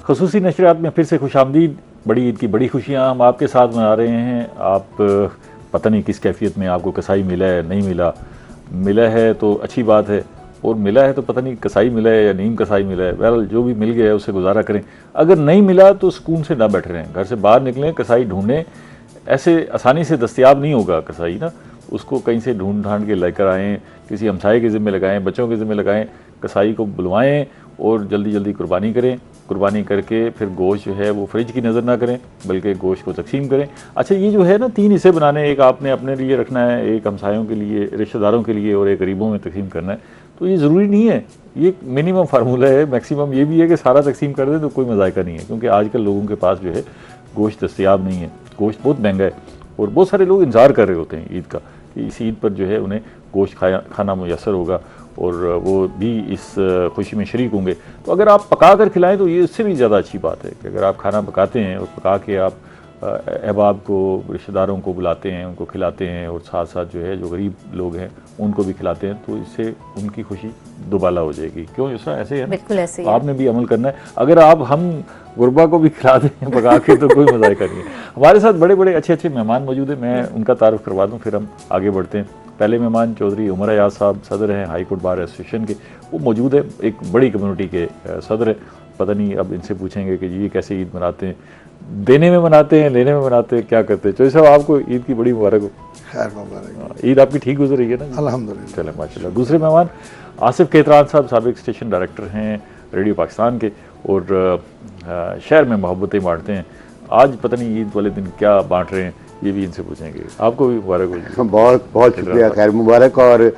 ख़ुसूसी नशरियात में फिर से खुशामदीद। बड़ी ईद की बड़ी खुशियाँ हम आपके साथ मना रहे हैं। आप पता नहीं किस कैफियत में आपको कसाई मिला है, नहीं मिला, मिला है तो अच्छी बात है, और मिला है तो पता नहीं कसाई मिला है या नीम कसाई मिला है। बहरहाल जो भी मिल गया है उससे गुजारा करें। अगर नहीं मिला तो सुकून से ना बैठे रहें, घर से बाहर निकलें, कसाई ढूंढें। ऐसे आसानी से दस्तयाब नहीं होगा कसाई ना, उसको कहीं से ढूंढ ढांड के लेकर आएँ, किसी हमसाये के ज़िम्मे लगाएँ, बच्चों के ज़िम्मे लगाएँ, कसाई को बुलवाएँ और जल्दी जल्दी कुर्बानी करें। कुर्बानी करके फिर गोश्त जो है वो फ्रिज की नज़र ना करें, बल्कि गोश्त को तकसीम करें। अच्छा, ये जो है ना 3 हिस्से बनाने, एक आपने अपने लिए रखना है, एक हमसायों के लिए, रिश्तेदारों के लिए, और एक गरीबों में तकसीम करना है। तो ये ज़रूरी नहीं है, ये मिनिमम फार्मूला है। मैक्सिमम ये भी है कि सारा तकसीम कर दें तो कोई मज़ायका नहीं है, क्योंकि आजकल लोगों के पास जो है गोश्त दस्तयाब नहीं है, गोश्त बहुत महंगा है, और बहुत सारे लोग इंतज़ार कर रहे होते हैं ईद का कि इस ईद पर जो है उन्हें गोश्त खाना मुयसर होगा और वो भी इस खुशी में शरीक होंगे। तो अगर आप पका कर खिलाएँ तो ये इससे भी ज़्यादा अच्छी बात है कि अगर आप खाना पकाते हैं और पका के आप अहबाब को, रिश्तेदारों को बुलाते हैं, उनको खिलाते हैं, और साथ साथ जो है जो गरीब लोग हैं उनको भी खिलाते हैं, तो इससे उनकी खुशी दोबाला हो जाएगी। क्यों ऐसा ऐसे है? बिल्कुल ऐसे ही। आपने भी अमल करना है। अगर आप हम गुरबा को भी खिला दें पका के तो कोई मज़ायका नहीं है। हमारे साथ बड़े बड़े अच्छे अच्छे मेहमान मौजूद हैं, मैं उनका तारुफ करवा दूँ फिर हम आगे बढ़ते हैं। पहले मेहमान चौधरी उमर अयाज साहब, सदर हैं हाई कोर्ट बार एसोसिएशन के, वो मौजूद है, एक बड़ी कम्युनिटी के सदर है। पता नहीं अब इनसे पूछेंगे कि जी ये कैसे ईद मनाते हैं, देने में मनाते हैं, लेने में मनाते हैं, क्या करते हैं। चौधरी साहब आपको ईद की बड़ी मुबारक हो। खैर मुबारक। ईद आपकी ठीक गुजर रही है ना? अल्हम्दुलिल्लाह। चले माशाल्लाह। दूसरे मेहमान आसिफ केतरान साहब, साबिक स्टेशन डायरेक्टर हैं रेडियो पाकिस्तान के, और शहर में मोहब्बतें बांटते हैं। आज पता नहीं ईद वाले दिन क्या बांट रहे हैं, ये भी इनसे पूछेंगे। आपको भी मुबारक हो। बहुत बहुत शुक्रिया, खैर मुबारक। और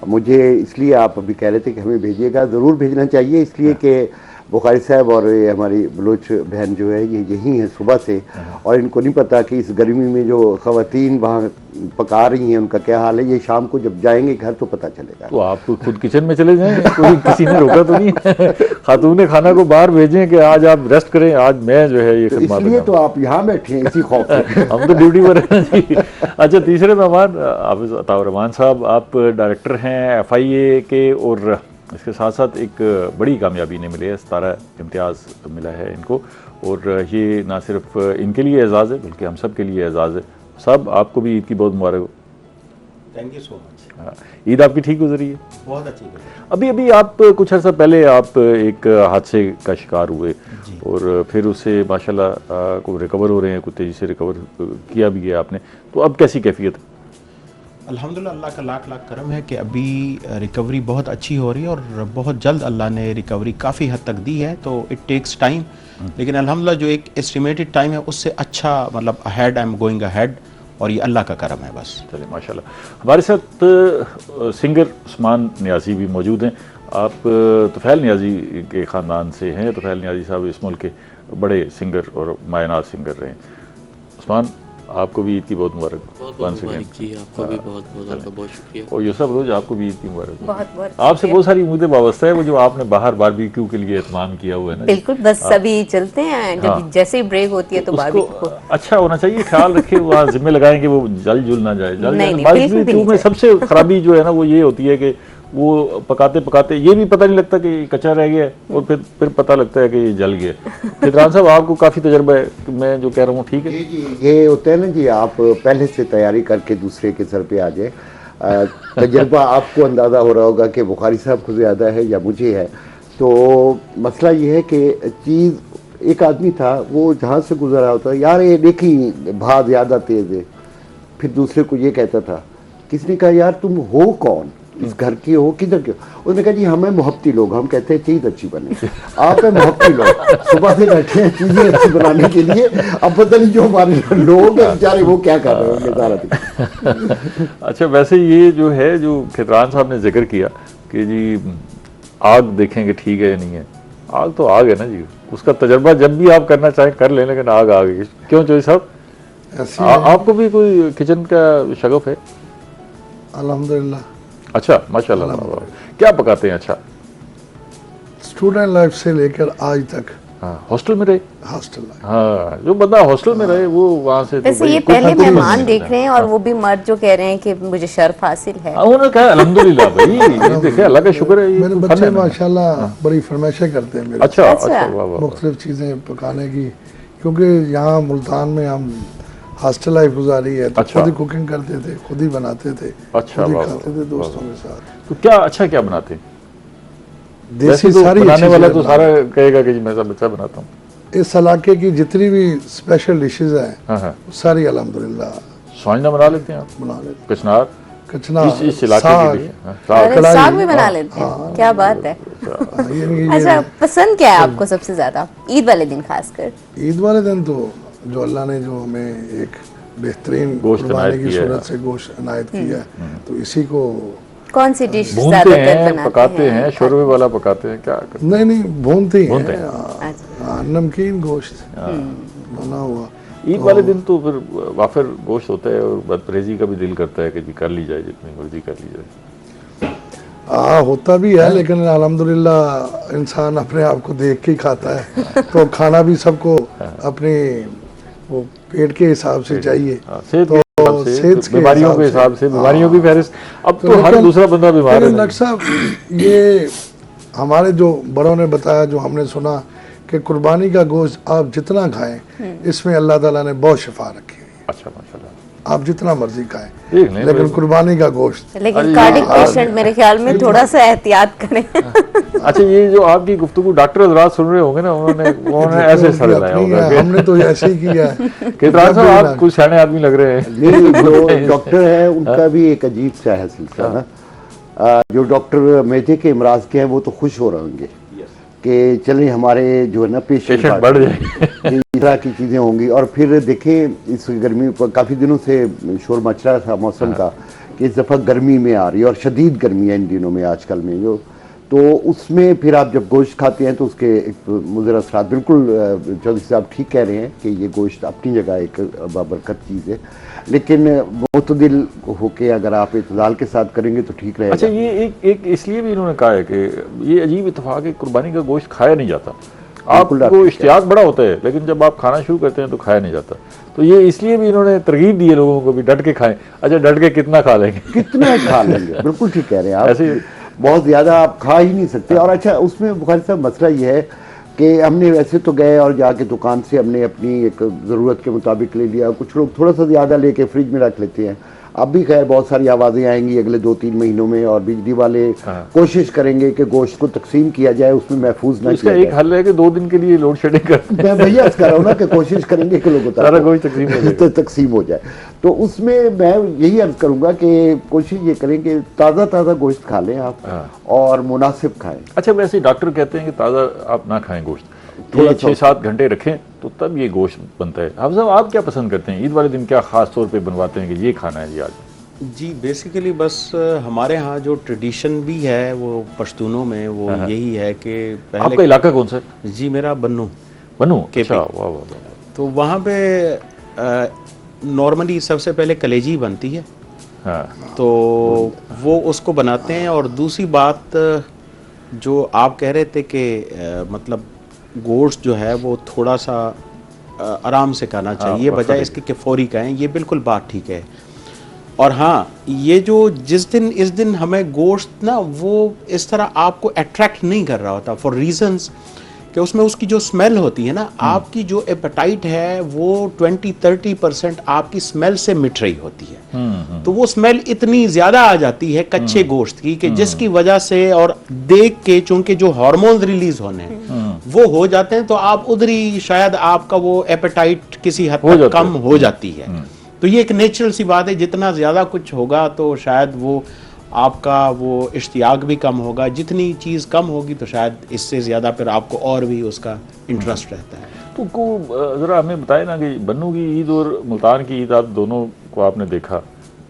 मुझे इसलिए आप अभी कह रहे थे कि हमें भेजिएगा, ज़रूर भेजना चाहिए, इसलिए कि बुखारी साहब और ये हमारी बलोच बहन जो है ये यहीं है सुबह से, और इनको नहीं पता कि इस गर्मी में जो ख़वातीन वहाँ पका रही हैं उनका क्या हाल है। ये शाम को जब जाएंगे घर तो पता चलेगा। तो आप खुद किचन में चले जाएं, कोई किसी ने रोका तो नहीं है? खातून खाना को बाहर भेजें कि आज आप रेस्ट करें, आज मैं जो है ये तो इसलिए तो आप यहाँ बैठे हैं इसी खौफ से। हम तो ड्यूटी पर हैं जी। अच्छा, तीसरे मेहमान हाफिज अताउर रहमान साहब, आप डायरेक्टर हैं FIA के, और इसके साथ साथ एक बड़ी कामयाबी ने मिली है, 17 इम्तियाज़ मिला है इनको, और ये ना सिर्फ इनके लिए एजाज़ है बल्कि हम सब के लिए एजाज़ है। सब आपको भी ईद की बहुत मुबारक हो। Thank you so much. Eid आपकी ठीक गुजरी है? बहुत अच्छी। अभी आप कुछ अर्सा पहले आप एक हादसे का शिकार हुए, और फिर उससे माशाल्लाह को रिकवर हो रहे हैं, कुछ तेज़ी से रिकवर किया भी है आपने, तो अब कैसी कैफियत है? अल्हम्दुलिल्लाह, अल्लाह का लाख लाख करम है कि अभी रिकवरी बहुत अच्छी हो रही है, और बहुत जल्द अल्लाह ने रिकवरी काफ़ी हद तक दी है। तो इट टेक्स टाइम, लेकिन अल्हम्दुलिल्लाह जो एक एस्टिमेटेड टाइम है उससे अच्छा, मतलब ahead, I am going ahead, और ये अल्लाह का करम है बस। चलिए माशाल्लाह। हमारे साथ सिंगर उस्मान नियाज़ी भी मौजूद हैं। आप तुफैल नियाज़ी के ख़ानदान से हैं। तुफैल नियाज़ी साहब इस मुल्क के बड़े सिंगर और मायनात सिंगर रहे हैं। उस्मान, आपको भी ईद की बहुत मुबारक। बहुत जी, आपको भी बहुत बहुत शुक्रिया। और यूसुफ रोज, आपको भी ईद की मुबारक। बहुत बहुत आपसे बहुत सारी उम्मीदें वाबस्ता है, वो जो आपने बाहर बारबेक्यू के लिए एहतमाम किया हुआ है ना। बिल्कुल, बस सभी चलते हैं, जब जैसे ही ब्रेक होती है तो बारबेक्यू अच्छा होना चाहिए, ख्याल रखे, वहाँ जिम्मे लगाएं कि वो जल जुल ना जाए। बारबेक्यू में सबसे खराबी जो है ना वो ये होती है कि वो पकाते पकाते ये भी पता नहीं लगता कि कच्चा रह गया, और फिर पता लगता है कि ये जल गया। केतरान साहब, आपको काफ़ी तजर्बा है, मैं जो कह रहा हूँ ठीक है? ये होता है ना जी, आप पहले से तैयारी करके दूसरे के सर पे आ जाए। तजर्बा आपको अंदाज़ा हो रहा होगा कि बुखारी साहब को ज़्यादा है या मुझे है। तो मसला ये है कि चीज़, एक आदमी था वो जहाँ से गुजरा होता, यार ये देखी भाव ज़्यादा तेज़ है, फिर दूसरे को ये कहता था, किसने कहा यार तुम हो कौन, इस घर की हो, किधर के हो? उसने कहा जी हमें मोहब्बती लोग, हम कहते हैं चीज़ अच्छी बने। आप है मोहब्बती लोग, सुबह से बैठे हैं चीज़ें अच्छी बनाने के लिए, अब पता नहीं जो हमारे लोग हैं बेचारे वो क्या कर रहे होंगे सारा दिन। अच्छा, वैसे ये जो है जो केतरान साहब ने जिक्र किया कि जी आग देखेंगे ठीक है या नहीं है, आग तो आग है ना जी, उसका तजर्बा जब भी आप करना चाहें कर लें, लेकिन आग आ गई। क्यों चौधरी साहब, आपको भी कोई किचन का शगफ है? अल्हम्दुलिल्लाह। अच्छा, माशाल्लाह। क्या पकाते हैं? अच्छा, स्टूडेंट लाइफ से लेकर आज तक हाँ, हॉस्टल में रहे। Hostel life. हाँ, जो बंदा हॉस्टल में रहे वो वहाँ से तो वैसे भाई ये कुछ पहले ना कुछ मेहमान मिल देख जाता रहे है। हैं और वो भी मर्द जो कह रहे हैं कि मुझे शर्फ हासिल है। हाँ, उन्होंने कहा अल्हम्दुलिल्लाह भाई, ये देखे अल्लाह का शुक्र है, ये मेरे तो बच्चे फन है ना। माशाल्लाह बड़ी फरमाइशें करते हैं मेरे अच्छा अच्छा। अच्छा, वाह वाह। मुख्तलिफ चीज़ें पकाने की, क्योंकि यहाँ मुल्तान में हम हॉस्टल लाइफ गुजारी है तो अच्छा। खुद ही कुकिंग करते थे, खुद ही बनाते थे, अच्छा, खुद ही वाह, खाते वाह, थे वाह, दोस्तों वाह। के साथ। तो क्या अच्छा क्या बनाते हैं? देसी वैसे तो सारी बनाने वाला तो चीज़ें सारा कहेगा कि जी मैं सब अच्छा बनाता हूँ। इस इलाके की जितनी भी स्पेशल डिशेज हैं हाँ हाँ, सारी अल्हम्दुलिल्लाह स्वांजना बना लेते हैं आप? बना लेते। कचनार कचना, इस इलाके साग, की डिश है। हाँ, साग। अरे कढ़ाई, साग भी बना लेते हैं, क्या बात है। हाँ, ये अच्छा, पसंद क्या है आपको सबसे ज्यादा ईद वाले दिन खासकर? ईद वाले दिन तो जो अल्लाह ने जो हमें एक बेहतरीन गोश्त कुर्बानी इनायत की किया है। सूरत से गोश्त इनायत किया है, तो इसी को कौन सी डिश भूनते ज्यादातर हैं, बनाते पकाते हैं, हैं? शोरबे वाला पकाते हैं, क्या करते नहीं भूनते ही भूनते हैं। हैं। अच्छा। हाँ, नमकीन गोश्त बना हुआ। हैं? ईद वाले दिन तो फिर वाफिर गोश्त होता है और बदपरहेजी का भी दिल करता है कि जी कर ली जाए, जितनी मर्जी कर ली जाए। हाँ होता भी है, लेकिन अल्हम्दुलिल्लाह इंसान अपने आप को देख के ही खाता है, तो खाना भी सबको अपने वो पेट के हिसाब से चाहिए। हाँ, सेहत तो के हिसाब से, सेहत के बीमारियों के हिसाब से, बीमारियों की फहरिस्त। अब तो हर लेकिन- दूसरा बंदा बीमार लेकिन है। डॉक्टर साहब ये हमारे जो बड़ों ने बताया, जो हमने सुना कि कुर्बानी का गोश्त आप जितना खाएं इसमें अल्लाह ताला ने बहुत शिफा रखी हुई है, अच्छा माशाल्लाह, आप जितना मर्जी खाएं, देख लें लेकिन भाई। कुर्बानी का गोश्त लेकिन कार्डिक पेशेंट मेरे ख्याल में थोड़ा सा एहतियात करें। अच्छा, ये जो आपकी गुफ्तगू डॉक्टर हजरात सुन रहे होंगे ना, उन्होंने ऐसे सड़ लाया अपनी होगा है, कि हमने तो ऐसे ही किया है। कितरान साहब आप कुछ सियाने आदमी लग रहे हैं। नहीं, जो डॉक्टर है उनका भी एक अजीब सा है सिलसिला ना। जो डॉक्टर मेजे के इमराज के हैं वो तो खुश हो रहे होंगे कि चलें हमारे जो है ना पेशेंट बढ़ जाए। इस तरह की चीज़ें होंगी। और फिर देखें इस गर्मी पर काफ़ी दिनों से शोर मच रहा था मौसम का कि इस दफ़ा गर्मी में आ रही है और शदीद गर्मी है इन दिनों में आजकल में जो, तो उसमें फिर आप जब गोश्त खाते हैं तो उसके एक मुज़र असरात, बिल्कुल चौधरी साहब ठीक कह रहे हैं कि ये गोश्त अपनी जगह एक बाबरकत चीज़ है, लेकिन मुतदिल होके अगर आप इत्तेदाल के साथ करेंगे तो ठीक रहेगा। अच्छा, ये एक इसलिए भी इन्होंने कहा है कि ये अजीब इत्तेफाक है, कुर्बानी का गोश्त खाया नहीं जाता। आपको इश्तियाक बड़ा होता है, लेकिन जब आप खाना शुरू करते हैं तो खाया नहीं जाता। तो ये इसलिए भी इन्होंने तरगीब दी है लोगों को भी डट के खाएं। अच्छा, डट के कितना खा लेंगे? कितना खा लेंगे, बिल्कुल ठीक कह रहे हैं आप। ऐसे बहुत ज़्यादा आप खा ही नहीं सकते। और अच्छा, उसमें बुखारी साहब मसला ये है कि हमने वैसे तो गए और जाके दुकान से हमने अपनी एक ज़रूरत के मुताबिक ले लिया, कुछ लोग थोड़ा सा ज़्यादा लेके फ्रिज में रख लेते हैं। अब भी खैर बहुत सारी आवाज़ें आएंगी अगले 2-3 महीनों में और बिजली वाले कोशिश करेंगे कि गोश्त को तकसीम किया जाए, उसमें महफूज ना इसका किया एक जाए। हल है कि 2 दिन के लिए लोड शेडिंग कर मैं भैया कर रहा हूँ ना कि कोशिश करेंगे कि लोगों सारा गोश्त तकसीम हो जाएगा। तो तकसीम हो जाए। तो उसमें मैं यही अर्ज करूंगा कि कोशिश ये करें कि ताज़ा गोश्त खा लें आप और मुनासिब खाएं। अच्छा, वैसे डॉक्टर कहते हैं कि ताज़ा आप ना खाएं गोश्त, थोड़ा थोड़ा सा- 6-7 घंटे रखें तो तब ये गोश्त बनता है। हाफ़िज़ साहब, आप क्या पसंद करते हैं? ईद वाले दिन क्या खास तौर पे बनवाते हैं कि ये खाना है जी आज? जी बेसिकली बस हमारे यहाँ जो ट्रेडिशन भी है वो पश्तूनों में वो यही है कि आपका इलाका कौन सा है? जी मेरा बन्नू बनू? KP। अच्छा, वाह वाह वाह। तो वहाँ पे नॉर्मली सबसे पहले कलेजी बनती है, हाँ, तो वो उसको बनाते हैं। और दूसरी बात जो आप कह रहे थे कि मतलब गोश्त जो है वो थोड़ा सा आराम से खाना चाहिए बजाय वक्त इसके कि फौरी खाएं, ये बिल्कुल बात ठीक है। और हाँ, ये जो इस दिन हमें गोश्त ना वो इस तरह आपको अट्रैक्ट नहीं कर रहा होता फॉर रीजंस कि उसमें उसकी जो स्मेल होती है ना, आपकी जो एपेटाइट है वो 20-30% आपकी स्मेल से मिट रही होती है। तो वो स्मेल इतनी ज़्यादा आ जाती है कच्चे गोश्त की कि जिसकी वजह से और देख के चूंकि जो हार्मोन रिलीज होने हैं वो हो जाते हैं, तो आप उधर ही शायद आपका वो एपेटाइट किसी हद तक कम हो जाती है। तो ये एक नेचुरल सी बात है, जितना ज़्यादा कुछ होगा तो शायद वो आपका वो इश्तियाक भी कम होगा, जितनी चीज़ कम होगी तो शायद इससे ज़्यादा फिर आपको और भी उसका इंटरेस्ट रहता है। तो ज़रा हमें बताए ना कि बन्नू की ईद और मुल्तान की ईद, आप दोनों को आपने देखा,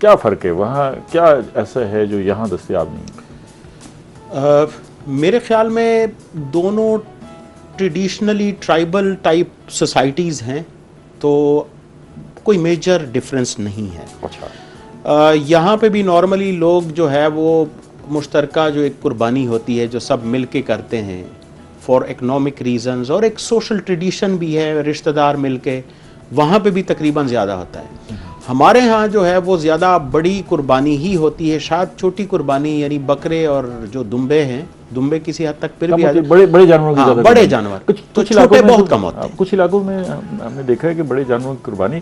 क्या फ़र्क है? वहाँ क्या ऐसा है जो यहाँ दस्तयाब नहीं? मेरे ख्याल में दोनों ट्रेडिशनली ट्राइबल टाइप सोसाइटीज़ हैं, तो कोई मेजर डिफरेंस नहीं है। अच्छा, यहाँ पे भी नॉर्मली लोग जो है वो मुश्तरका जो एक कुर्बानी होती है जो सब मिल के करते हैं, फॉर इकोनॉमिक रीजंस, और एक सोशल ट्रेडिशन भी है, रिश्तेदार मिलके वहाँ पे भी तकरीबन ज़्यादा होता है। हमारे यहाँ जो है वो ज़्यादा बड़ी कुर्बानी ही होती है, शायद छोटी कुर्बानी यानी बकरे और जो दुम्बे हैं, दुम्बे किसी हद तक फिर भी आ जाए, बड़े बड़े जानवरों की हाँ, ज़्यादा बड़े कुर्बानी। जानवर कुछ तो इलाकों छोटे में बहुत कम होते हैं। कुछ इलाकों में हमने देखा है कि बड़े जानवरों की कुर्बानी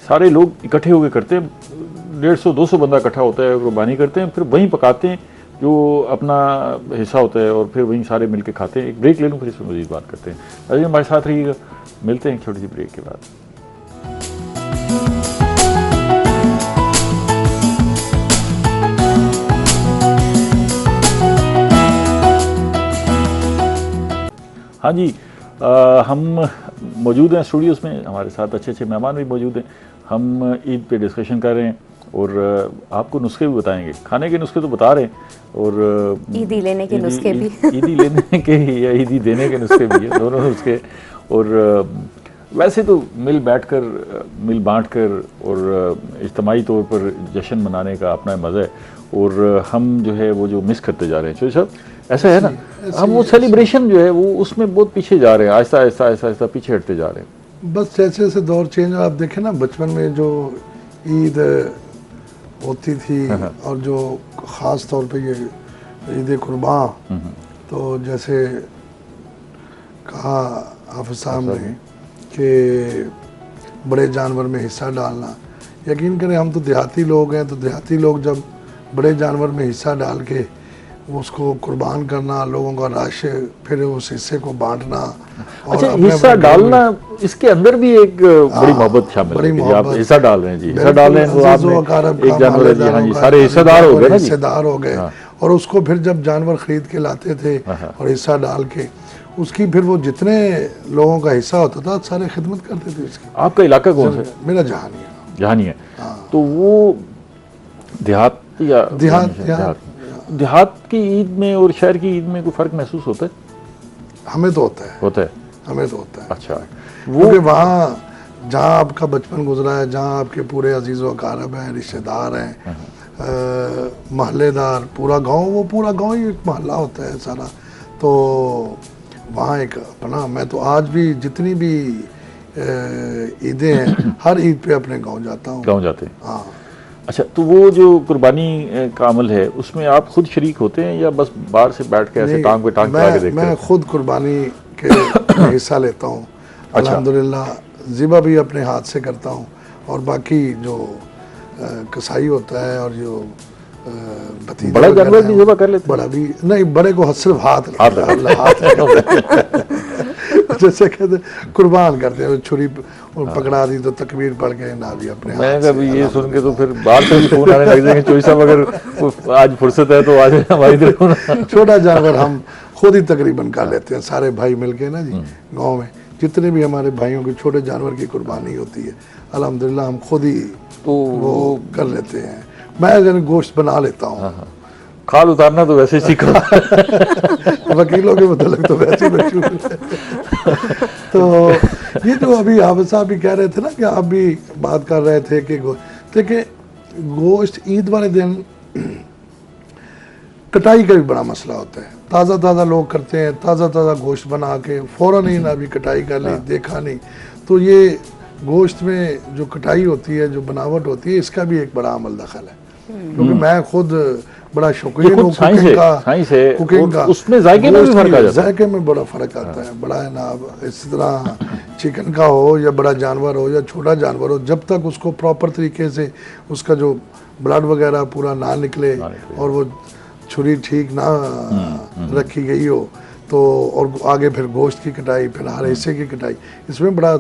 सारे लोग इकट्ठे होकर करते हैं, 150-200 बंदा इकट्ठा होता है, कुर्बानी करते हैं, फिर वहीं पकाते हैं जो अपना हिस्सा होता है, और फिर वहीं सारे मिलकर खाते हैं। एक ब्रेक ले लूँ, फिर इसमें मज़ीद बात करते हैं। अभी हमारे साथ रहिएगा, मिलते हैं एक छोटी सी ब्रेक के बाद। हाँ जी, हम मौजूद हैं स्टूडियोज़ में, हमारे साथ अच्छे अच्छे मेहमान भी मौजूद हैं। हम ईद पे डिस्कशन कर रहे हैं और आपको नुस्खे भी बताएंगे, खाने के नुस्खे तो बता रहे हैं, और ईदी लेने के नुस्खे भी। ईदी लेने के या ईदी देने के नुस्खे भी हैं, दोनों नुस्खे। और वैसे तो मिल बांट कर और इज्तिमाई तौर पर जश्न मनाने का अपना मज़ा है, और हम जो है वो जो मिस करते जा रहे हैं। चौधरी साहब, ऐसा है ना, हम वो सेलिब्रेशन जो है वो उसमें बहुत पीछे जा रहे हैं, आहिस्ता आहिस्ता आहिस्ता आहिस्ता पीछे हटते जा रहे हैं। बस जैसे जैसे दौर चेंज, आप देखें ना, बचपन में जो ईद होती थी और जो ख़ास तौर पे ये ईद कुर्बान, तो जैसे कहा हाफिज़ साहब ने कि बड़े जानवर में हिस्सा डालना, यकीन करें हम तो देहाती लोग हैं, तो देहाती लोग जब बड़े जानवर में हिस्सा डाल के उसको कुर्बान करना, लोगों का राश, फिर उस हिस्से को बांटना और अच्छा, अपने हिस्सा अपने डालना, इसके अंदर भी एक बड़ी मोहब्बत शामिल बड़ी है कि आप मोहब्बत। हिस्सा डाल रहे हैं जी, हिस्सा डाल रहे हैं तो अज़ीज़ व अक़ारब आपने का, एक जानवर है जी, हाँ जी, मालेदारों सारे का, हिस्सेदार हो गए ना जी। हिस्सेदार हो गए। और उसको फिर जब जानवर खरीद के लाते थे और हिस्सा डाल के, उसकी फिर वो जितने लोगों का हिस्सा होता था सारे खिदमत करते थे उसकी। आपका इलाका कौन सा है? मेरा जहानिया। जहानिया। तो वो देहात या देहात की ईद में और शहर की ईद में कोई फ़र्क महसूस होता है? हमें तो होता है, हमें तो होता है। अच्छा, क्योंकि वहाँ जहाँ आपका बचपन गुजरा है, जहाँ आपके पूरे अजीज़ व अक़ारब हैं, रिश्तेदार हैं, महल्लेदार, पूरा गांव, वो पूरा गांव ही एक महल्ला होता है सारा। तो वहाँ एक अपना, मैं तो आज भी जितनी भी ईदें हैं हर ईद पे अपने गांव जाता हूँ। गाँव जाते हैं? हाँ। अच्छा, तो वो जो कुर्बानी का अमल है उसमें आप खुद शरीक होते हैं या बस बाहर से बैठ के ऐसे टांग पे टांग लगा के देखते हैं? मैं खुद कुर्बानी के हिस्सा लेता हूँ। अल्हम्दुलिल्लाह ज़िबा भी अपने हाथ से करता हूँ, और बाकी जो कसाई होता है और जो भतीजे बड़ा जानवर भी ज़िबा कर लेते हैं? बड़ा भी नहीं, बड़े को सिर्फ हाथ जैसे कहते कुर्बान करते हैं, छुरी और पकड़ा दी तो तकबीर पढ़ के ना भी अपने हाथ मैं से। कभी ये सुन के तो फिर बाहर से भी फोन आने लग जाएंगे, चौधरी साहब अगर आज फुर्सत है तो आज हमारी तरफ ना। छोटा जानवर हम खुद ही तकरीबन कर लेते हैं, सारे भाई मिलके ना जी। गांव में जितने भी हमारे भाइयों के छोटे जानवर की कुर्बानी होती है, अल्हम्दुलिल्लाह हम खुद ही तो वो कर लेते हैं। मैं जन गोश्त बना लेता हूँ। खाल उतारना तो वैसे ही सीखा। वकीलों के मतलब तो वैसे ही मशहूर है। तो ये जो अभी हाफिज़ साहब भी कह रहे थे ना, कि आप भी बात कर रहे थे कि देखिए गोश्त ईद वाले दिन कटाई का भी बड़ा मसला होता है। ताज़ा ताज़ा लोग करते हैं, ताज़ा ताज़ा गोश्त बना के फ़ौरन ही ना भी कटाई कर ली, देखा नहीं। तो ये गोश्त में जो कटाई होती है, जो बनावट होती है, इसका भी एक बड़ा अमल दखल है। क्योंकि मैं खुद बड़ा शौकीन हूँ कुकिंग का, उसमें जायके में भी फर्क आ जाता है। जायके में बड़ा फ़र्क आता है, बड़ा है ना। इस तरह चिकन का हो या बड़ा जानवर हो या छोटा जानवर हो, जब तक उसको प्रॉपर तरीके से उसका जो ब्लड वगैरह पूरा ना निकले और वो छुरी ठीक ना रखी गई हो, तो और आगे फिर गोश्त की कटाई, फिर हर हिस्से की कटाई, इसमें बड़ा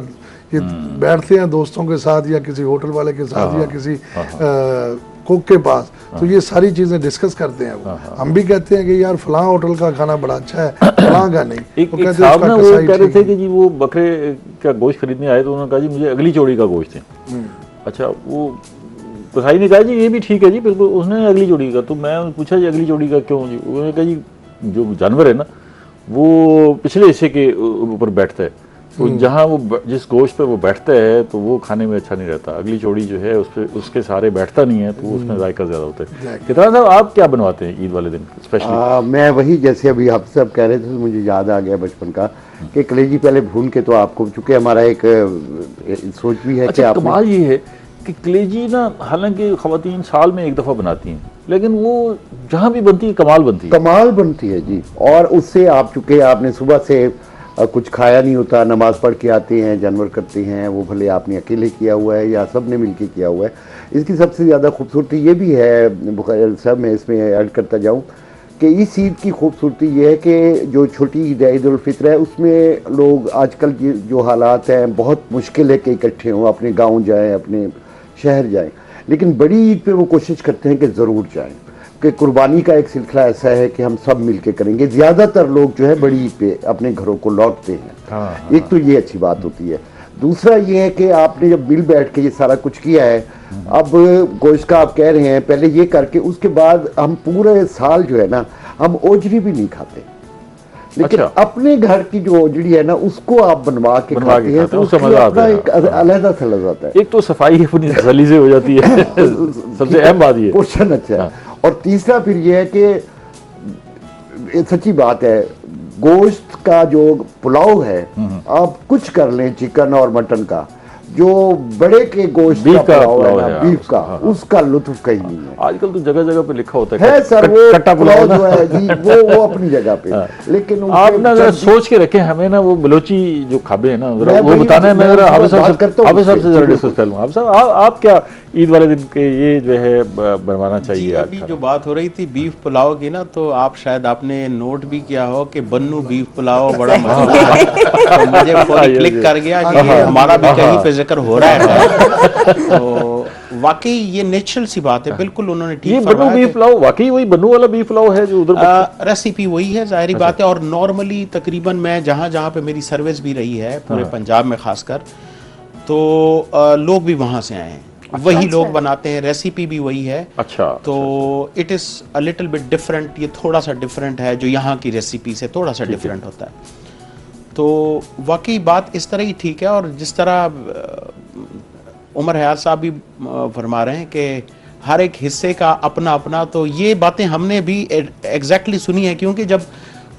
ये बैठते हैं दोस्तों के साथ या किसी होटल वाले के साथ या किसी कुक के पास, तो ये सारी चीज़ें डिस्कस करते हैं। हम भी कहते हैं कि यार फलां होटल का खाना बड़ा अच्छा है, फलां का नहीं। एक साहब ना वो कह रहे थे कि जी वो बकरे का गोश्त खरीदने आए तो उन्होंने कहा जी मुझे अगली जोड़ी का गोश्त है। अच्छा, वो कसाई ने कहा जी ये भी ठीक है जी बिल्कुल, उसने अगली जोड़ी का। तो मैं पूछा जी अगली जोड़ी का क्यों जी? उन्होंने कहा जी जो जानवर है ना वो पिछले हिस्से के ऊपर बैठता है, तो जहाँ वो जिस गोश्त पे वो बैठता है तो वो खाने में अच्छा नहीं रहता, अगली जोड़ी जो है उस पे उसके सारे बैठता नहीं है, तो उसमें जायका ज़्यादा होता है। कितना साहब आप क्या बनवाते हैं ईद वाले दिन स्पेशली? मैं वही, जैसे अभी आप सब कह रहे थे तो मुझे याद आ गया बचपन का कि कलेजी पहले भून के, तो आपको चूंकि हमारा एक सोच भी है कि अच्छा, आप कमाल ये है कि कलेजी ना हालांकि ख़वातीन साल में एक दफ़ा बनाती हैं, लेकिन वो जहाँ भी बनती है कमाल बनती है, कमाल बनती है जी। और उससे आप चूंकि आपने सुबह से कुछ खाया नहीं होता, नमाज पढ़ के आते हैं, जानवर करते हैं, वो भले आपने अकेले किया हुआ है या सब ने मिलके किया हुआ है। इसकी सबसे ज़्यादा खूबसूरती ये भी है बुखारी साहब, मैं इसमें ऐड करता जाऊँ कि इस ईद की खूबसूरती ये है कि जो छोटी ईद है, ईद उल फित्र है, उसमें लोग आजकल जो हालात हैं बहुत मुश्किल है कि इकट्ठे हों, अपने गाँव जाएँ, अपने शहर जाएँ, लेकिन बड़ी ईद पे वो कोशिश करते हैं कि ज़रूर जाएँ, कि कुर्बानी का एक सिलसिला ऐसा है कि हम सब मिलके करेंगे। ज़्यादातर लोग जो है बड़ी ईद पे अपने घरों को लौटते हैं। एक तो ये अच्छी बात होती है। दूसरा ये है कि आपने जब मिल बैठ के ये सारा कुछ किया है, अब गोश्त का आप कह रहे हैं, पहले ये करके उसके बाद हम पूरे साल जो है ना हम ओजरी भी नहीं खाते, लेकिन अच्छा। अपने घर की जो ओजड़ी है ना उसको आप बनवा के खाते हैं, तो उसका उसका मजा आता है। एक अलग सा लज़्ज़त आता है। एक तो सफाई अपनी तसल्ली से हो जाती है सबसे अहम बात ये। पोषण अच्छा है। और तीसरा फिर ये है कि ये सच्ची बात है, गोश्त का जो पुलाव है, आप कुछ कर लें चिकन और मटन का, जो बड़े के गोश्त बीफ का का पुलाव पुलाव है ना, है, बीफ का, उसका लुत्फ कहीं नहीं है। आजकल तो जगह जगह पे लिखा होता है सर, वो कट्टा पुलाव पुलाव जो है जी वो अपनी जगह पे, लेकिन आप उसमें ना जरा सब्जी- सोच के रखें, हमें ना वो बलोची जो खाबे हैं ना जरा मैं वो वही बताना है। मैं मैं जरा हाफिज बात साहब करता हूँ हाफिज साहब से उससे, जरा जी, डिस्कस कर लूँ। हाफिज साहब आप क्या ईद वाले दिन के ये जो है बनवाना जी, चाहिए? अभी जो बात हो रही थी बीफ पुलाव की ना, तो आप शायद आपने नोट भी किया हो कि बन्नू बीफ पुलाव बड़ा मशहूर है, तो मुझे फौरी क्लिक कर गया कि ये हमारा भी कहीं पे जिक्र हो रहा है। तो वाकई ये नेचुरल सी बात है, बिल्कुल उन्होंने ये ठीक बन्नू फरमाया बीफ कि पुलाव वाकई वही बन्नू वाला बीफ पुलाव है जो उधर रेसिपी वही है, जाहिर बात है। और नॉर्मली तकरीबन मैं जहाँ जहाँ पे मेरी सर्विस भी रही है पूरे पंजाब में खासकर, तो लोग भी वहाँ से आए हैं, वही लोग बनाते हैं, रेसिपी भी वही है। अच्छा, तो it is a little bit different, ये थोड़ा सा डिफरेंट है, जो यहाँ की रेसिपी से थोड़ा सा डिफरेंट होता है। तो वाकई बात इस तरह ही ठीक है। और जिस तरह उमर हयात साहब भी फरमा रहे हैं कि हर एक हिस्से का अपना अपना, तो ये बातें हमने भी एग्जैक्टली सुनी है, क्योंकि जब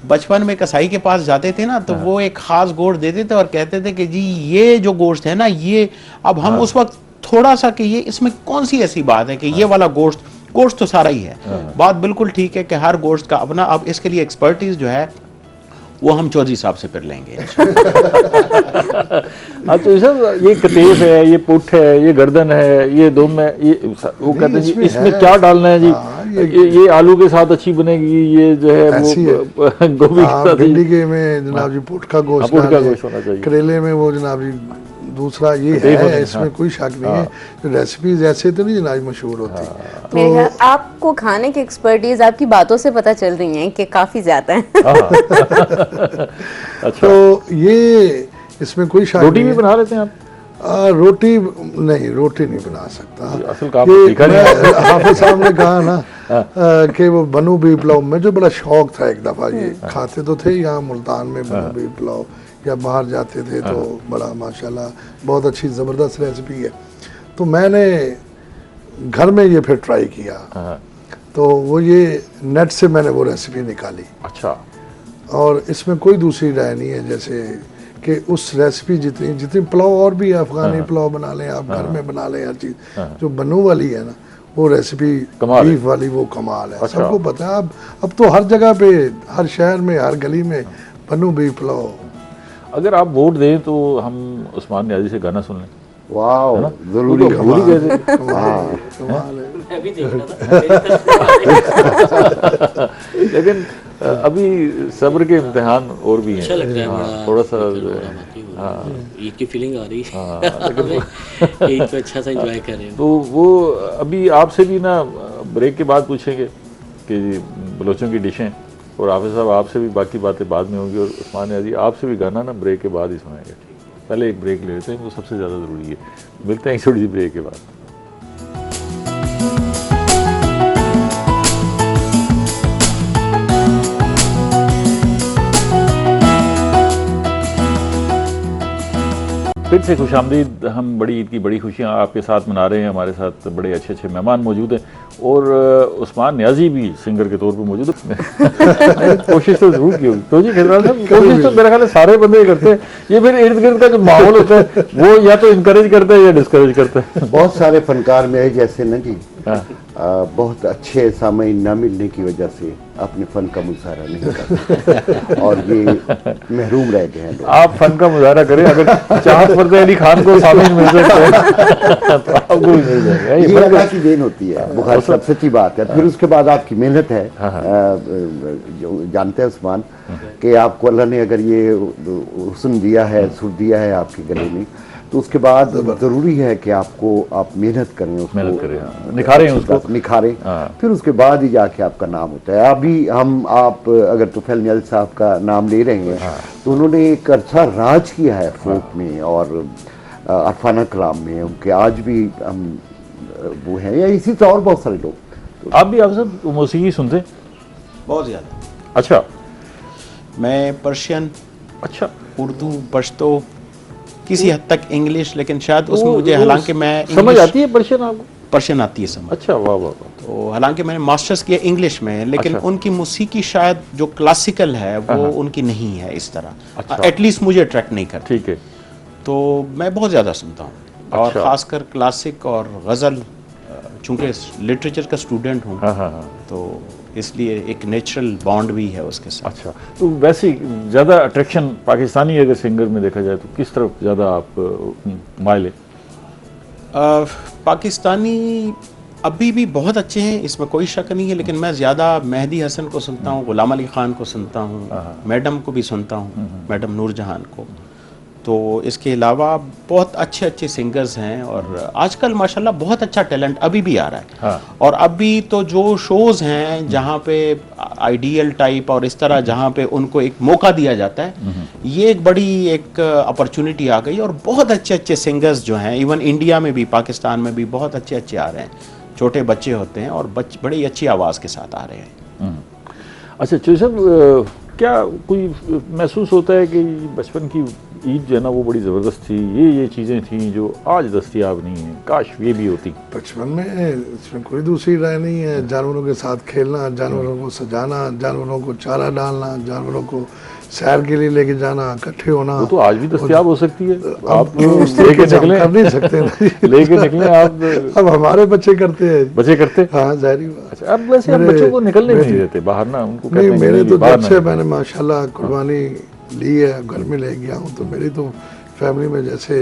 बचपन में कसाई के पास जाते थे ना, तो वो एक खास गोश्त देते थे और कहते थे कि जी ये जो गोश्त है ना, ये अब हम उस वक्त थोड़ा सा कि ये इसमें कौन सी ऐसी बात है कि ये वाला गोश्त तो सारा ही है। बात बिल्कुल ठीक है कि हर गोश्त का अपना, अब इसके लिए एक्सपर्टीज जो है वो हम चौधरी साहब से कर लेंगे। तो सर ये कतेफ है, ये पुठ है, ये गर्दन है, ये दुम है, ये वो कहते हैं जी इसमें क्या डालना है जी? ये आलू के साथ अच्छी बनेगी, ये जो है वो गोभी के साथ, भिंडी के में जनाब जी पुट का गोश्त पुट का डालें, गोश्त होना चाहिए। करेले में वो जनाब जी दूसरा ये है, इसमें कोई शक नहीं है। रेसिपीज ऐसे तो नहीं जनाब जी मशहूर होती। मेरे ख्याल आपको खाने की एक्सपर्टीज आपकी बातों से पता चल रही है कि काफी ज्यादा है। अच्छा, तो ये इसमें कोई शक रोटी नहीं भी है। बना लेते हैं आप? रोटी नहीं बना सकता। असल काम ये सीखा नहीं। मैं- हाफिज साहब ने कहा ना कि वो बनू बीफ पुलाव में जो बड़ा शौक था, एक दफ़ा ये खाते तो थे यहाँ मुल्तान में बनू बीफ पुलाव, या बाहर जाते थे तो बड़ा माशाल्लाह बहुत अच्छी ज़बरदस्त रेसिपी है। तो मैंने घर में ये फिर ट्राई किया, तो वो ये नेट से मैंने वो रेसिपी निकाली। अच्छा, और इसमें कोई दूसरी राय नहीं है, जैसे कि उस रेसिपी जितनी पुलाव और भी है, अफगानी पुलाव बना लें आप, घर में बना लें, हर चीज़ जो बनू वाली है ना वो रेसिपी कमाल है। बीफ वाली वो कमाल है। अच्छा। सबको पता है। अब तो हर जगह पे, हर शहर में, हर गली में बनू बीफ पुलाव। अगर आप वोट दें तो हम उस्मान न्याजी से गाना सुन लें। वाह, वो जरूरी तो भूल ही गए थे। कमाल है। मैं भी देख रहा था। लेकिन अभी सब्र के इम्तिहान और भी हैं। अच्छा लग रहा है, हाँ, बड़ा थोड़ा सा प्रोग्राम आती है, ईद की फीलिंग आ रही है। ईद को अच्छा सा एंजॉय कर रहे हैं। तो वो अभी आपसे भी ना ब्रेक के बाद पूछेंगे कि बलोचों की डिशें, और हाफिज साहब आपसे भी बाकी बातें बाद में होंगी, और उस्मान न्याजी आपसे भी गाना ना ब्रेक के बाद ही सुनाएंगे। पहले एक ब्रेक ले लेते हैं, वो सबसे ज़्यादा ज़रूरी है। मिलते हैं एक छोटी सी ब्रेक के बाद। फिर से खुशामदीद। हम बड़ी ईद की बड़ी खुशियाँ आपके साथ मना रहे हैं। हमारे साथ बड़े अच्छे अच्छे मेहमान मौजूद हैं और उस्मान न्याजी भी सिंगर के तौर पर मौजूद है। कोशिश तो जरूर की होगी तो जी खिजरान साहब, कोशिश तो मेरे ख्याल है सारे बंदे करते हैं। ये फिर इर्द गिर्द का जो माहौल होता है वो या तो इनकरेज करते हैं या डिस्करेज करते हैं। बहुत सारे फनकार मेरे जैसे ना जी बहुत अच्छे सामईन न मिलने की वजह से अपने फन का मुजाहरा नहीं करते और ये महरूम रह गए हैं लोग। आप फन का मुजाहरा करें, अगर चाहत फर्द अली खान को सामईन मिल सकते हैं तो आपको भी मिल जाएगा। ये अल्लाह की देन होती है बुखारी साहब, सच्ची बात है। फिर उसके बाद आपकी मेहनत है, जो जानते हैं उस्मान कि आपको अल्लाह ने अगर ये हुस्न दिया है, सुर दिया है आपके गले में, तो उसके बाद जरूरी है कि आप मेहनत करें, उसको मेहनत करें, निखारें उसको, निखारें। फिर उसके बाद ही जाके आपका नाम होता है। अभी आप अगर तुफैल नियाज़ी साहब का नाम ले रहे हैं तो उन्होंने एक अच्छा राज किया है फोक में और अरफाना कलाम में, उनके आज भी हम वो हैं, या इसी तरह और बहुत सारे लोग। आप भी आप सब मौसीकी सुनते हैं? बहुत ज़्यादा। अच्छा, मैं पर्शियन, अच्छा, उर्दू, पश्तो, किसी हद तक इंग्लिश, लेकिन शायद उसमें मुझे, हालांकि मैं समझ आती है पर्शियन आपको? पर्शियन आती है समझ। अच्छा, वाह वाह वाह। तो हालांकि मैंने मास्टर्स किया इंग्लिश में, लेकिन अच्छा। उनकी मौसीकी शायद जो क्लासिकल है वो उनकी नहीं है इस तरह, अच्छा। एटलीस्ट मुझे अट्रैक्ट नहीं करती। ठीक है। तो मैं बहुत ज़्यादा सुनता हूँ और अच्छा। ख़ासकर क्लासिक और गज़ल, चूँकि लिटरेचर का स्टूडेंट हूँ हाँ हाँ हाँ। तो इसलिए एक नेचुरल बॉन्ड भी है उसके साथ। अच्छा, तो वैसे ज़्यादा अट्रैक्शन पाकिस्तानी अगर सिंगर में देखा जाए तो किस तरफ ज़्यादा आप माइल है? पाकिस्तानी अभी भी बहुत अच्छे हैं, इसमें कोई शक नहीं है, लेकिन मैं ज़्यादा मेहदी हसन को सुनता हूँ, गुलाम अली ख़ान को सुनता हूँ, मैडम को भी सुनता हूँ, मैडम नूरजहान को। तो इसके अलावा बहुत अच्छे अच्छे सिंगर्स हैं और आजकल माशाल्लाह बहुत अच्छा टैलेंट अभी भी आ रहा है। हाँ। और अभी तो जो शोज़ हैं जहाँ पे आइडियल टाइप और इस तरह जहाँ पे उनको एक मौका दिया जाता है, ये एक बड़ी एक अपॉर्चुनिटी आ गई और बहुत अच्छे अच्छे सिंगर्स जो हैं, इवन इंडिया में भी, पाकिस्तान में भी बहुत अच्छे अच्छे आ रहे हैं। छोटे बच्चे होते हैं और बड़ी अच्छी आवाज़ के साथ आ रहे हैं। अच्छा चौधरी साहब, क्या कोई महसूस होता है कि बचपन की ईद जो है ना वो बड़ी ज़बरदस्त थी, ये चीज़ें थी जो आज दस्तयाब नहीं हैं, काश ये भी होती? बचपन में इसमें कोई दूसरी राय नहीं है। जानवरों के साथ खेलना, जानवरों को सजाना, जानवरों को चारा डालना, जानवरों को सैर के लिए लेके जाना, इकट्ठे होना, वो तो आज भी दस्तयाब हो सकती है। आप उस लेके तरीके से हम निकले, कर नहीं सकते ना। लेके निकले आप। अब हमारे बच्चे करते हैं। बच्चे करते? हाँ, जाहिर बात। अच्छा, अब वैसे आप बच्चों को निकलने भी नहीं देते बाहर ना, उनको कहते नहीं, हैं मेरे कि तो बाहर जब ना से निकलो। मैंने माशाल्लाह कुर्बानी ली है, घर में ले गया हूँ, तो मेरी तो फैमिली में जैसे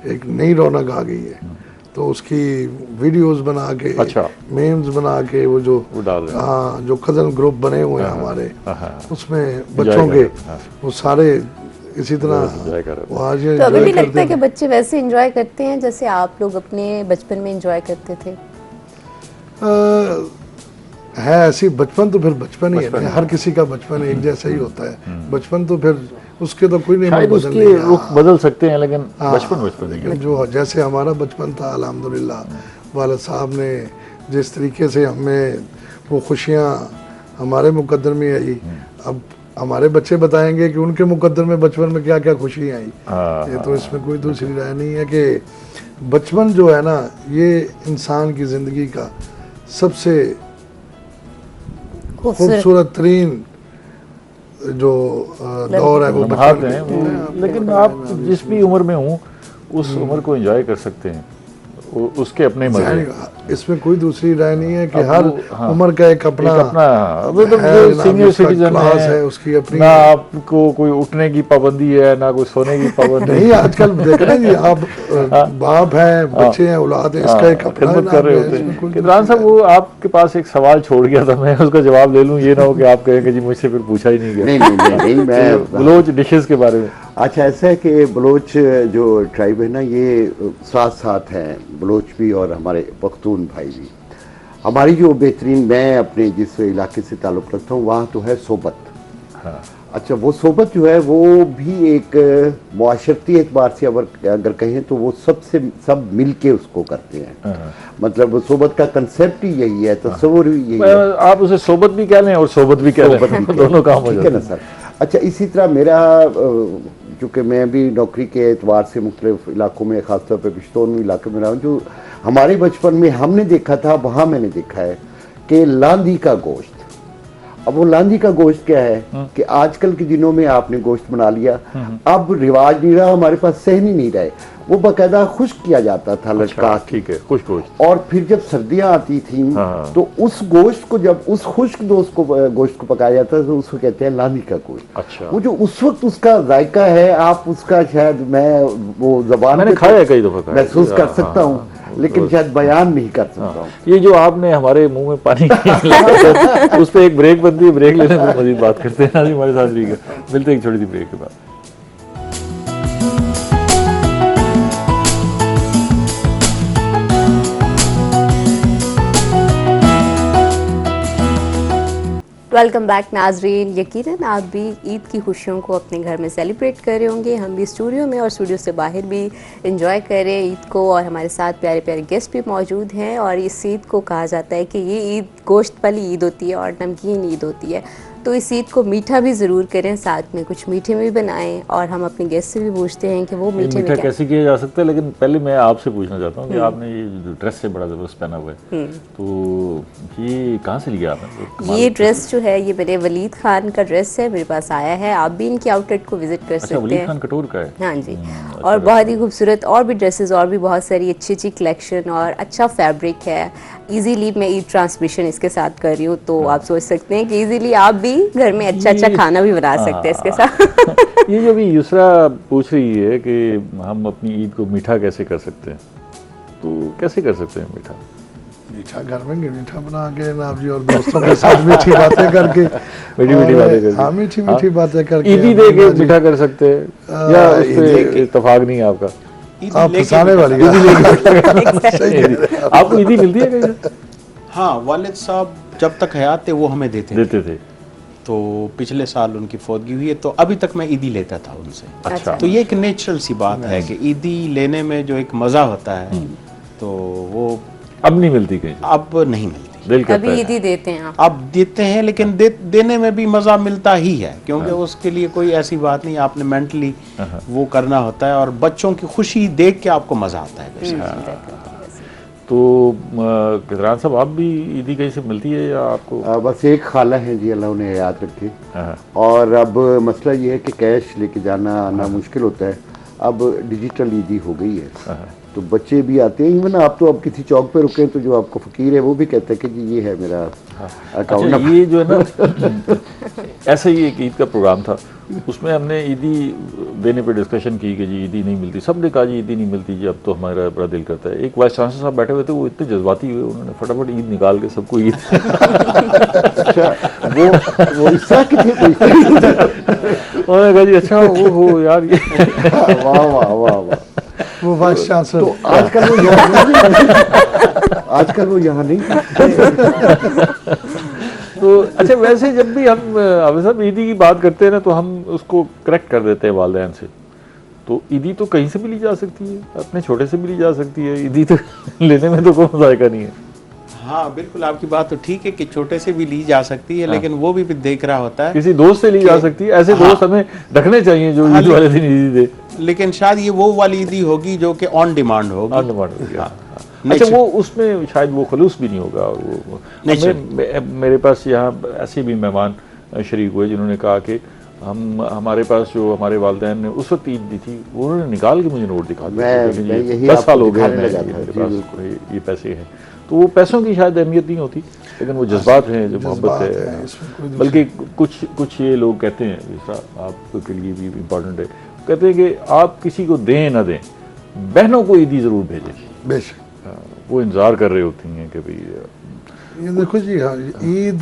एक नई रौनक आ गई है। तो उसकी वीडियोस बना के, अच्छा, मेम्स बना के, वो डाल रहे हैं। हाँ, जो कजन ग्रुप बने हुए हैं हमारे, हाँ। उसमें बच्चों के वो सारे इसी तरह वो आज तो अभी भी लगता है कि बच्चे वैसे एंजॉय करते हैं जैसे आप लोग अपने बचपन में एंजॉय करते थे? है ऐसी, बचपन तो फिर बचपन ही है, हर किसी का बचपन एक जैसा ही होता है। बचपन तो फिर उसके तो कोई नहीं शायद बदल उसके रुख बदल सकते हैं, लेकिन बचपन लेकिन जो जैसे हमारा बचपन था, अल्हम्दुलिल्लाह वालिद साहब ने जिस तरीके से हमें वो खुशियाँ हमारे मुकद्दर में आई, अब हमारे बच्चे बताएंगे कि उनके मुकद्दर में बचपन में क्या क्या खुशियाँ आई। ये तो इसमें कोई दूसरी राय नहीं है कि बचपन जो है ना, ये इंसान की ज़िंदगी का सबसे खूबसूरत तरीन जो दौर है वो लम्हात बचपन हैं वो। लेकिन आप जिस भी उम्र में हो उस उम्र को एंजॉय कर सकते हैं, उसके अपने मजे हैं। इसमें कोई दूसरी राय नहीं है कि हर उम्र का एक अपना सीनियर सिटीजन है, उसकी अपनी, ना आपको कोई उठने की पाबंदी है ना कोई सोने की पाबंदी नहीं। आजकल देखना जी, आप बाप हैं, बच्चे हैं, औलाद है, इसका एक अपना खिदमत कर रहे होते हैं। किदरान साहब, वो आपके पास एक सवाल छोड़ गया था, मैं उसका जवाब ले लूं, ये ना हो कि आप कहें कि जी मुझसे फिर पूछा ही नहीं गया। नहीं मैं बलोच डिशेस के बारे में। अच्छा, ऐसा है कि बलोच जो ट्राइब है ना, ये साथ साथ हैं, बलोच भी और हमारे पख्तून भाई भी। हमारी जो बेहतरीन, मैं अपने जिस इलाके से ताल्लुक़ रखता हूँ वहाँ तो है सोबत। हाँ। अच्छा, वो सोबत जो है वो भी एक मुआशरती एतबार से अगर कहें तो वो सब मिल के उसको करते हैं। मतलब सोबत का कंसेप्ट ही यही है, तस्वुर ही यही है। आप उसे सोबत भी कह लें और सोबत भी कह लें, दोनों काम हो जाते हैं ना सर। अच्छा, इसी तरह मेरा चूँकि मैं भी नौकरी के एतबार से मुख्तलिफ इलाकों में, ख़ासतौर पर पश्तून इलाके में रहा हूँ, जो हमारे बचपन में हमने देखा था वहाँ मैंने देखा है कि लांदी का गोश्त। अब वो लांदी का गोश्त क्या है कि आजकल के दिनों में आपने गोश्त बना लिया, अब रिवाज नहीं रहा, हमारे पास सहनी नहीं रहे, वो बाकायदा खुश्क किया जाता था लटका। ठीक है, खुश्क गोश्त। और फिर जब सर्दियां आती थी तो उस गोश्त को, जब उस खुश्क गोश्त को पकाया जाता है तो उसको कहते हैं लांदी का गोश्त। अच्छा। वो जो उस वक्त उसका जायका है, आप उसका शायद मैं वो जबान मैंने खाया है कई दफा, महसूस कर सकता हूँ, लेकिन शायद बयान नहीं कर सकता हूँ। ये जो आपने हमारे मुंह में पानी उस पर एक ब्रेक बनती है, ब्रेक लेने में मजीद बात करते हैं। आज हमारे साथ भी मिलते हैं एक छोटी सी ब्रेक के बाद। वेलकम बैक नाजरीन। यकीनन आप भी ईद की खुशियों को अपने घर में सेलिब्रेट कर रहे होंगे, हम भी स्टूडियो में और स्टूडियो से बाहर भी एंजॉय कर रहे हैं ईद को, और हमारे साथ प्यारे प्यारे गेस्ट भी मौजूद हैं। और इस ईद को कहा जाता है कि ये ईद गोश्त वाली ईद होती है और नमकीन ईद होती है, तो इस ईद को मीठा भी ज़रूर करें, साथ में कुछ मीठे में भी बनाएं। और हम अपने गेस्ट से भी पूछते हैं कि वो मीठे में कैसे किया जा सकता है। लेकिन पहले मैं आपसे पूछना चाहता हूँ कि आपने ये ड्रेस से बड़ा ज़बरदस्त पहना हुआ है, तो ये कहाँ से लिया आपने? ये ड्रेस जो है ये मेरे वलीद खान का ड्रेस है, मेरे पास आया है। आप भी इनकी आउटलेट को विजिट कर सकते हैं। वलीद खान कटोर का है? हाँ जी। और बहुत ही खूबसूरत और भी ड्रेसेस और भी बहुत सारी अच्छी अच्छी कलेक्शन और अच्छा फैब्रिक है। इजीली मैं ईद ट्रांसमिशन इसके साथ कर रही हूँ, तो आप सोच सकते हैं कि इजीली आप भी घर में अच्छा अच्छा खाना भी बना सकते हैं इसके साथ। ये जो भी युसरा पूछ रही है कि हम अपनी ईद को मीठा कैसे कर सकते हैं, तो कैसे कर सकते हैं मीठा? मीठा घर में मीठा बना के जनाब जी, और दोस्तों के साथ मीठी बातें करके, मीठी मीठी बातें करके, हाँ मीठी मीठी बातें करके ईदी दे के मीठा कर सकते हैं, या उस पे इत्तेफाक नहीं है आपका? आप फंसाने वाली आपको ईदी मिलती है कहीं? हाँ, वालिद साहब जब तक हयात थे वो हमें देते थे। तो पिछले साल उनकी फौतगी हुई है, तो अभी तक मैं ईदी लेता था उनसे। अच्छा। तो ये एक नेचुरल सी बात है कि ईदी लेने में जो एक मज़ा होता है, तो वो अब नहीं मिलती कहीं, अब नहीं मिलती। दिल करता अभी है। ईदी देते हैं आप? अब देते हैं, लेकिन देने में भी मज़ा मिलता ही है, क्योंकि उसके लिए कोई ऐसी बात नहीं, आपने मेंटली वो करना होता है, और बच्चों की खुशी देख के आपको मज़ा आता है वैसे। तो किदरान साहब, आप भी ईदी कहीं से मिलती है या आपको? बस एक खाला है जी, अल्लाह उन्हें याद रखे। और अब मसला ये है कि कैश लेके जाना आना मुश्किल होता है, अब डिजिटल ईदी हो गई है, तो बच्चे भी आते हैं। इवन आप तो अब किसी चौक पे रुके तो जो आपको फकीर है वो भी कहते हैं कि जी ये है मेरा अकाउंट। अच्छा, ये जो है ना ऐसे ही एक ईद का प्रोग्राम था, उसमें हमने ईदी देने पे डिस्कशन की कि जी ईदी नहीं मिलती। सब ने कहा जी ईदी नहीं मिलती जी, अब तो हमारा बड़ा दिल करता है। एक वाइस चांसलर साहब बैठे हुए थे, वो इतने जज्बाती हुए, उन्होंने फटाफट ईद निकाल के सबको ईद वो इसका उन्होंने कहा जी अच्छा वो यार ये वाह वाह वाह वाह। वो वाइस चांसलर तो आजकल वो यहाँ नहीं तो अच्छा, वैसे जब भी हम साहब ईदी की बात करते हैं ना, तो हम उसको करेक्ट कर देते हैं वालिदैन से। तो ईदी तो कहीं से भी ली जा सकती है, अपने छोटे से भी ली जा सकती है, ईदी तो लेने में तो कोई जायका नहीं है। हाँ बिल्कुल, आपकी बात तो ठीक है कि छोटे से भी ली जा सकती है, लेकिन वो भी देख रहा होता है। किसी दोस्त से ली जा सकती है, ऐसे दोस्त हमें रखने चाहिए जो ईद वाले दिन ईदी दे। लेकिन शायद ये वो वाली ईदी होगी जो कि ऑन डिमांड होगी। ऑन डिमांड होगी। अच्छा, वो उसमें शायद वो खलूस भी नहीं होगा। वो मेरे पास यहाँ ऐसे भी मेहमान शरीक हुए जिन्होंने कहा कि हमारे पास जो हमारे वालिदैन ने उस वक्त ईद दी थी, उन्होंने निकाल के मुझे नोट दिखा दिया, 10 साल हो गए मेरे पास ये पैसे हैं। तो वो पैसों की शायद अहमियत नहीं होती, लेकिन वो जज्बात हैं, जो मोहब्बत है। बल्कि कुछ ये लोग कहते हैं, जैसा आपके लिए भी इम्पोर्टेंट है, कहते हैं कि आप किसी को दें ना दें, बहनों को ईदी ज़रूर भेजें। बेशक वो इंतज़ार कर रहे होती हैं कि भाई ये देखो जी, हाँ ईद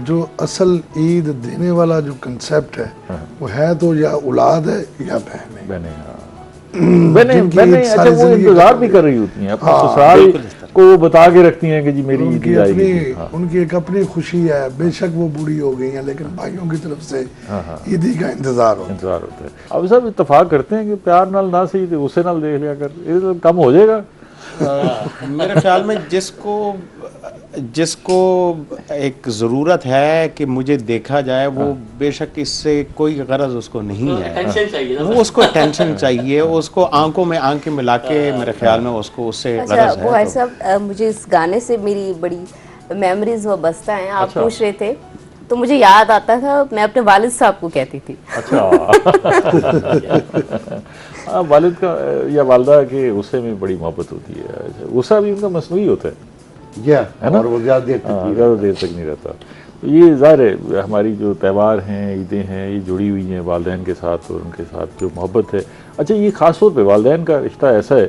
जो असल ईद देने वाला जो कंसेप्ट है, वो है तो या औलाद है या बहनें। बहनें अच्छा, वो इंतजार भी कर रही होती हैं, अपने ससुराल को वो बता के रखती हैं कि जी मेरी ईद आएगी। उनकी एक अपनी खुशी है, बेशक वो बूढ़ी हो गई हैं, लेकिन भाइयों की तरफ से ईदी का इंतजार होता है। अब सब इत्तेफाक करते हैं कि प्यार नाल ना सही तो उसे नाल देख लिया कर, ये तो कम हो जाएगा। मेरे ख्याल में जिसको एक ज़रूरत है कि मुझे देखा जाए, वो बेशक इससे कोई गरज उसको नहीं है, टेंशन चाहिए ना। वो उसको टेंशन चाहिए, उसको आंखों में आंखें मिला के मेरे ख्याल में उसको उससे अच्छा गरज बुखारी है। साहब, मुझे इस गाने से मेरी बड़ी मेमोरीज वो बसता है। आप अच्छा। पूछ रहे थे तो मुझे याद आता था, मैं अपने वालिद साहब को कहती थी। अच्छा। हाँ, वालिद का या वालदा के गुस्से में बड़ी मोहब्बत होती है। अच्छा, गुस्सा भी उनका मसनूई होता है या ना? और वो ज़्यादा देर तक हाँ, नहीं ज़्यादा देर तक नहीं रहता। तो ये ज़ाहिर है हमारी जो त्यौहार हैं, ईदें हैं, ये जुड़ी हुई हैं वालिदैन के साथ, और उनके साथ जो मोहब्बत है। अच्छा, ये ख़ास तौर पे वालिदैन का रिश्ता ऐसा है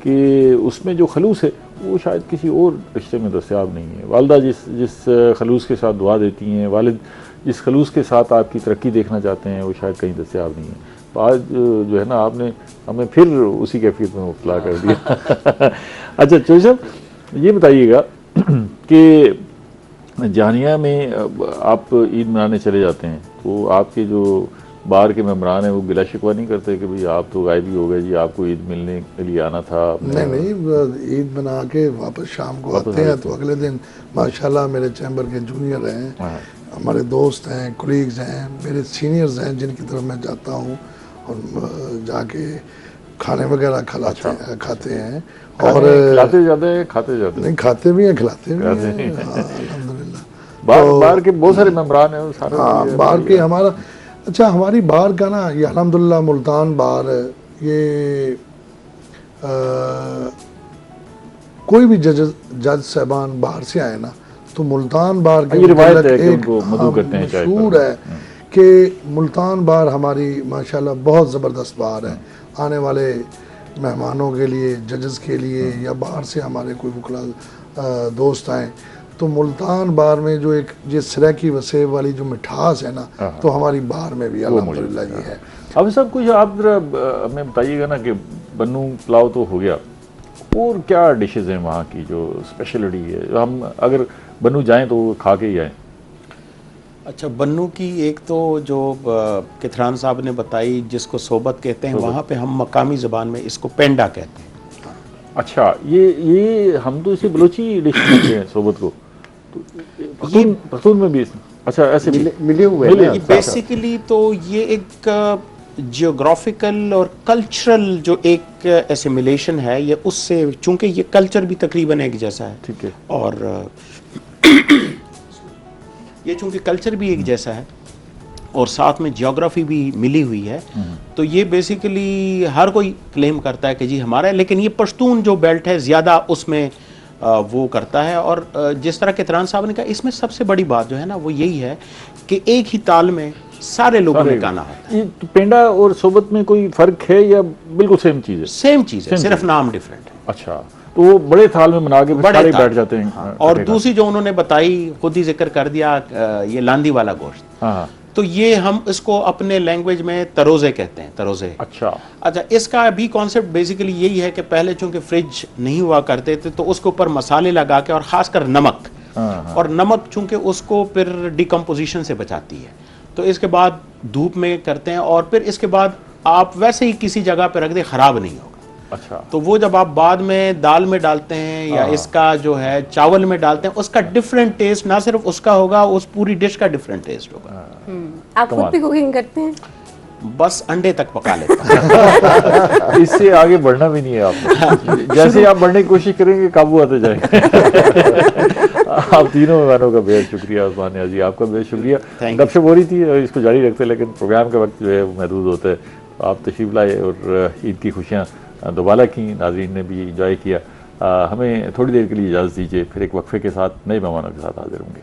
कि उसमें जो खलूस है वो शायद किसी और रिश्ते में दस्तयाब नहीं है। वालदा जिस खलूस के साथ दुआ देती हैं, वालिद जिस खलूस के साथ आपकी तरक्की देखना चाहते हैं, वो शायद कहीं दस्तयाब नहीं है। तो आज जो है ना, आपने हमें फिर उसी कैफियत में मुब्तला कर दिया। अच्छा चौधरी साहब, ये बताइएगा कि जानिया में आप ईद मनाने चले जाते हैं, तो आपके जो बाहर के मेम्बरान हैं वो गिला शिकवा नहीं करते कि भाई आप तो गायब ही हो गए जी, आपको ईद मिलने के लिए आना था? नहीं, ईद मना के वापस शाम को आते हैं, तो अगले दिन माशाल्लाह मेरे चैम्बर के जूनियर हैं, हमारे दोस्त हैं, कोलीग्स हैं, मेरे सीनियर्स हैं, जिनकी तरफ मैं जाता हूँ और जाके खाने वगैरह खाते हैं। और खिलाते जाते हैं, खाते जाते हैं? नहीं, खाते भी हैं, खिलाते भी हैं। हाँ, अल्हम्दुलिल्लाह। बाहर के बहुत सारे मेम्बरान हैं, सारे हाँ, बाहर के हमारा, अच्छा हमारी बार का ना, ये अल्हम्दुलिल्लाह मुल्तान बार, ये कोई भी जज साहबान बाहर से आए ना, तो मुल्तान बार के ये रिवायत है कि एक उनको मदऊ करते हैं चाय पर। मशहूर है कि मुल्तान बार हमारी माशाल्लाह बहुत ज़बरदस्त बार है। आने वाले मेहमानों के लिए, जजेस के लिए, या बाहर से हमारे कोई वकला दोस्त आए, तो मुल्तान बार में जो एक ये सिरकी वसेब वाली जो मिठास है ना, तो हमारी बार में भी अल्हम्दुलिल्लाह ये है। अब सब कुछ आप जरा हमें बताइएगा ना कि बन्नू पुलाव तो हो गया, और क्या डिशेज हैं वहाँ की जो स्पेशलिटी है, हम अगर बन्नू जाएं तो खा के ही आएँ? अच्छा, बन्नू की एक तो जो किथरान साहब ने बताई, जिसको सोबत कहते हैं, वहाँ पे हम मकामी ज़बान में इसको पेंडा कहते हैं। अच्छा, ये हम तो इसे बलोची डिश कहते हैं सोबत को, तो पख्तून में भी अच्छा ऐसे मिले हुए हैं। ये बेसिकली तो ये एक जियोग्राफिकल और कल्चरल जो एक एसिमिलेशन है, ये उससे, चूंकि ये कल्चर भी तकरीबन एक जैसा है, ठीक है, और ये चूंकि कल्चर भी एक जैसा है और साथ में जियोग्राफी भी मिली हुई है, तो ये बेसिकली हर कोई क्लेम करता है कि जी हमारा है, लेकिन ये पश्तून जो बेल्ट है ज़्यादा उसमें वो करता है। और जिस तरह किथरान साहब ने कहा, इसमें सबसे बड़ी बात जो है ना, वो यही है कि एक ही ताल में सारे लोगों ने गाना होता है। तो पेंडा और सोबत में कोई फ़र्क है या बिल्कुल सेम चीज़ है? सेम चीज़ है, सिर्फ नाम डिफरेंट है। अच्छा, तो वो बड़े थाल में बना के सारे बैठ जाते हैं। हाँ। और दूसरी जो उन्होंने बताई, खुद ही जिक्र कर दिया, ये लांदी वाला गोश्त, हाँ, तो ये हम इसको अपने लैंग्वेज में तरोज़े कहते हैं, तरोज़े। अच्छा, इसका भी कॉन्सेप्ट बेसिकली यही है कि पहले चूंकि फ्रिज नहीं हुआ करते थे, तो उसके ऊपर मसाले लगा के, और ख़ासकर नमक, और नमक चूंकि उसको फिर डिकम्पोजिशन से बचाती है, तो इसके बाद धूप में करते हैं, और फिर इसके बाद आप वैसे ही किसी जगह पर रख दे, ख़राब नहीं होगा। अच्छा, तो वो जब आप बाद में दाल में डालते हैं या इसका जो है चावल में डालते हैं, उसका डिफरेंट टेस्ट ना सिर्फ उसका होगा, उस पूरी डिश का डिफरेंट टेस्ट होगा। आप खुद भी कुकिंग करते हैं? बस अंडे तक पका लेता हूं। इससे आगे बढ़ना भी नहीं है आपको। जैसे आप बढ़ने की कोशिश करेंगे, काबू आते जाएंगे। आप तीनों मेहमानों का बेहद शुक्रिया। उस्मान नियाज़ जी, आपका बेहद शुक्रिया। गपशप हो रही थी, इसको जारी रखते, लेकिन प्रोग्राम का वक्त जो है वो महदूद होता है। तो आप तशरीफ़ लाए और ईद की खुशियाँ दोबारा की, नाज़रीन ने भी इंजॉय किया। हमें थोड़ी देर के लिए इजाज़त दीजिए, फिर एक वक्फे के साथ नए मेहमानों के साथ हाजिर होंगे।